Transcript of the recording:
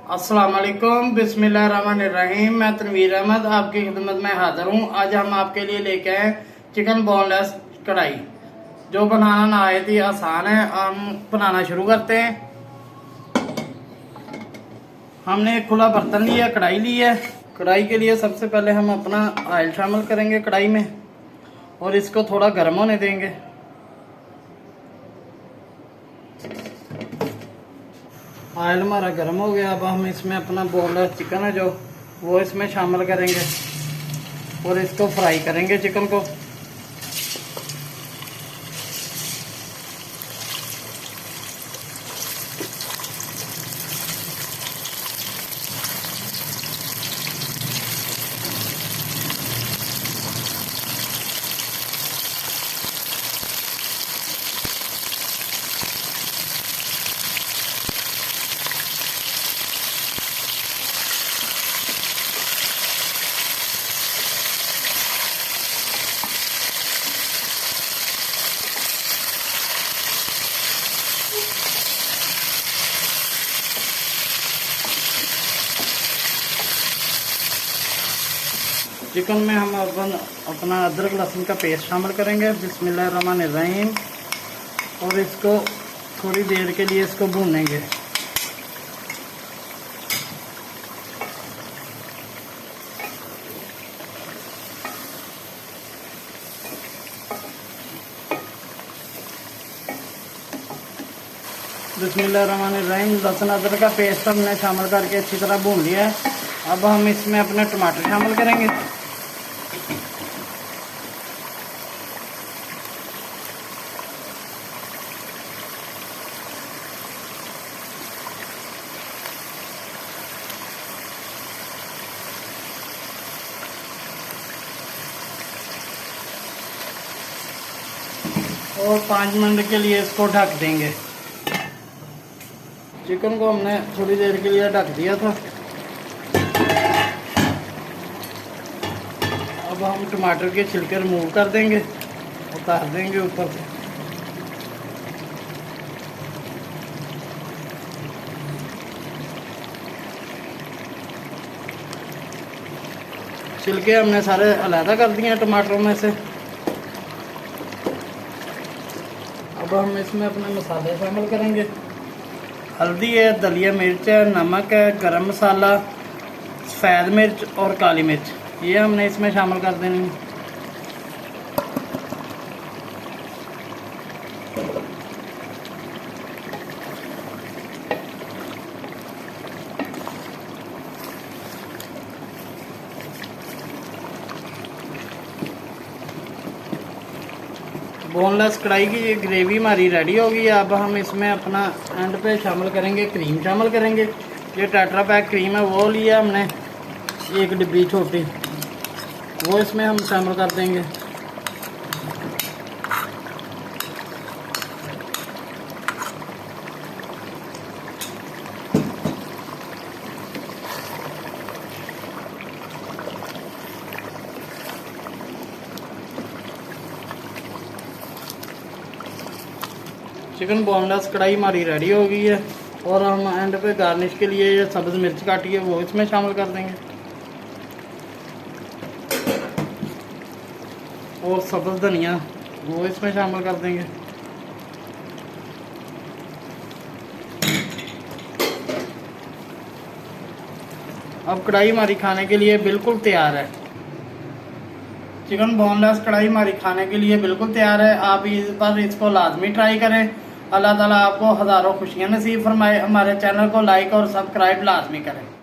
अस्सलाम वालेकुम, बिस्मिल्लाहिर्रहमानिर्रहीम। मैं तनवीर अहमद आपकी खिदमत में हाजिर हूँ। आज हम आपके लिए लेके आए चिकन बोनलेस कढ़ाई, जो बनाना नहायत ही आसान है। हम बनाना शुरू करते हैं। हमने एक खुला बर्तन लिया, कढ़ाई ली है। कढ़ाई के लिए सबसे पहले हम अपना ऑयल शामिल करेंगे कढ़ाई में और इसको थोड़ा गर्म होने देंगे। ऑयल हमारा गर्म हो गया। अब हम इसमें अपना बोनलेस चिकन है जो वो इसमें शामिल करेंगे और इसको फ्राई करेंगे चिकन को। चिकन में हम अपना अदरक लहसुन का पेस्ट शामिल करेंगे, बिस्मिल्लाहिर्रहमानिर्रहीम, और इसको थोड़ी देर के लिए इसको भूनेंगे। बिस्मिल्लाहिर्रहमानिर्रहीम। लहसुन अदरक का पेस्ट हमने शामिल करके अच्छी तरह भून लिया है। अब हम इसमें अपने टमाटर शामिल करेंगे। और 5 मिनट के लिए इसको ढक देंगे। चिकन को हमने थोड़ी देर के लिए ढक दिया था। अब हम टमाटर के छिलके रिमूव कर देंगे, उतार देंगे ऊपर से। छिलके हमने सारे अलग कर दिए हैं टमाटरों में से। अब हम इसमें अपने मसाले शामिल करेंगे। हल्दी है, दलिया मिर्च है, नमक है, गरम मसाला, सफ़ेद मिर्च और काली मिर्च, ये हमने इसमें शामिल कर देनी है। बोनलेस कढ़ाई की ये ग्रेवी हमारी रेडी होगी। अब हम इसमें अपना एंड पे शामिल करेंगे, क्रीम शामिल करेंगे। ये टेट्रा पैक क्रीम है, वो लिया हमने एक डिब्बी छोटी, वो इसमें हम शामिल कर देंगे। चिकन बोनलेस कढ़ाई हमारी रेडी हो गई है। और हम एंड पे गार्निश के लिए ये सब्ज़ मिर्च काटी है वो इसमें शामिल कर देंगे और सब्ज़ धनिया वो इसमें शामिल कर देंगे। अब कढ़ाई हमारी खाने के लिए बिल्कुल तैयार है। चिकन बोनलेस कढ़ाई हमारी खाने के लिए बिल्कुल तैयार है। आप इस पर इसको लाजमी ट्राई करें। अल्लाह ताला आपको हज़ारों खुशियाँ नसीब फरमाए। हमारे चैनल को लाइक और सब्सक्राइब लाजमी करें।